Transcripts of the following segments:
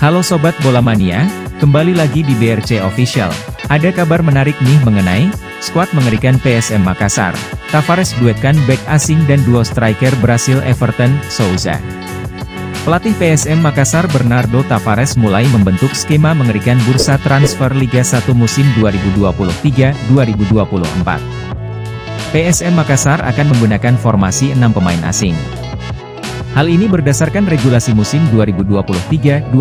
Halo Sobat Bola Mania, kembali lagi di BRC Official. Ada kabar menarik nih mengenai skuad mengerikan PSM Makassar. Tavares duetkan bek asing dan duo striker Brasil Everton, Souza. Pelatih PSM Makassar Bernardo Tavares mulai membentuk skema mengerikan bursa transfer Liga 1 musim 2023-2024. PSM Makassar akan menggunakan formasi 6 pemain asing. Hal ini berdasarkan regulasi musim 2023-2024.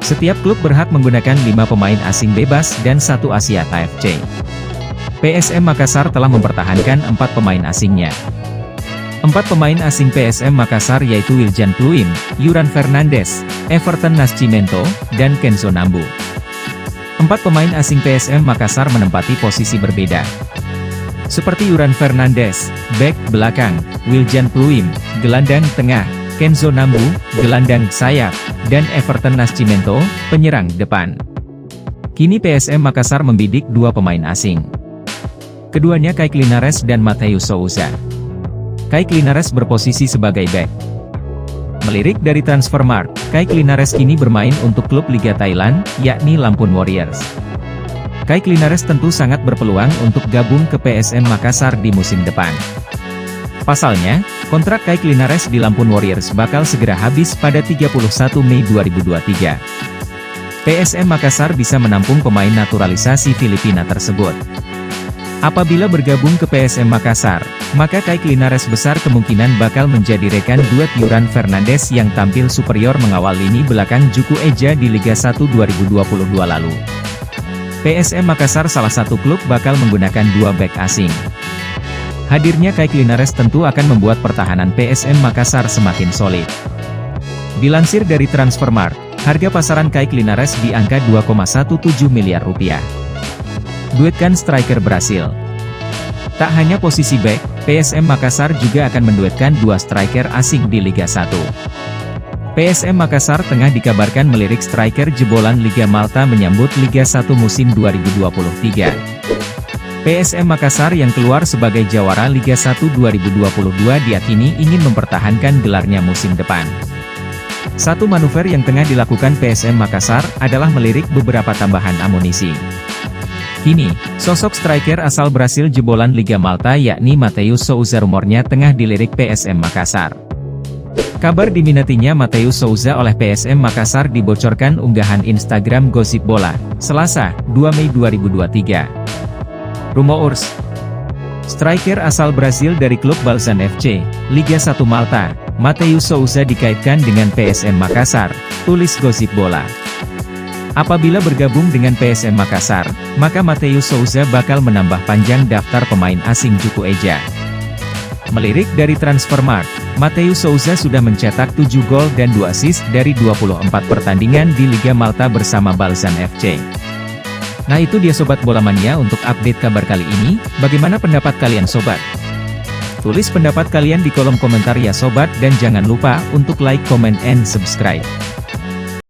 Setiap klub berhak menggunakan 5 pemain asing bebas dan 1 Asiata FC. PSM Makassar telah mempertahankan 4 pemain asingnya. 4 pemain asing PSM Makassar yaitu Wiljan Pluim, Yuran Fernandes, Everton Nascimento, dan Kenzo Nambu. 4 pemain asing PSM Makassar menempati posisi berbeda. Seperti Yuran Fernandes, bek belakang, Wiljan Pluim, gelandang tengah, Kenzo Nambu, gelandang sayap, dan Everton Nascimento, penyerang depan. Kini PSM Makassar membidik 2 pemain asing. Keduanya Kaik Linares dan Matheus Souza. Kaik Linares berposisi sebagai bek. Melirik dari Transfermarkt, Kaik Linares kini bermain untuk klub Liga Thailand, yakni Lampun Warriors. Kaik Linares tentu sangat berpeluang untuk gabung ke PSM Makassar di musim depan. Pasalnya, kontrak Kaik Linares di Lampun Warriors bakal segera habis pada 31 Mei 2023. PSM Makassar bisa menampung pemain naturalisasi Filipina tersebut. Apabila bergabung ke PSM Makassar, maka Kaik Linares besar kemungkinan bakal menjadi rekan duet Yuran Fernandes yang tampil superior mengawal lini belakang Juku Eja di Liga 1 2022 lalu. PSM Makassar salah satu klub bakal menggunakan 2 bek asing. Hadirnya Kaik Linares tentu akan membuat pertahanan PSM Makassar semakin solid. Dilansir dari Transfermarkt, harga pasaran Kaik Linares di angka 2,17 miliar rupiah. Duetkan striker Brasil. Tak hanya posisi bek, PSM Makassar juga akan menduetkan 2 striker asing di Liga 1. PSM Makassar tengah dikabarkan melirik striker jebolan Liga Malta menyambut Liga 1 musim 2023. PSM Makassar yang keluar sebagai jawara Liga 1 2022 diakini ingin mempertahankan gelarnya musim depan. Satu manuver yang tengah dilakukan PSM Makassar adalah melirik beberapa tambahan amunisi. Kini, sosok striker asal Brasil jebolan Liga Malta yakni Matheus Souza rumornya tengah dilirik PSM Makassar. Kabar diminatinya Matheus Souza oleh PSM Makassar dibocorkan unggahan Instagram Gosip Bola, Selasa, 2 Mei 2023. Rumors. Striker asal Brasil dari klub Balzan FC, Liga 1 Malta, Matheus Souza dikaitkan dengan PSM Makassar, tulis Gosip Bola. Apabila bergabung dengan PSM Makassar, maka Matheus Souza bakal menambah panjang daftar pemain asing Juku Eja. Melirik dari Transfermarkt, Matheus Souza sudah mencetak 7 gol dan 2 assist dari 24 pertandingan di Liga Malta bersama Balzan FC. Nah itu dia Sobat Bola Mania untuk update kabar kali ini, bagaimana pendapat kalian Sobat? Tulis pendapat kalian di kolom komentar ya Sobat dan jangan lupa untuk like, comment, and subscribe.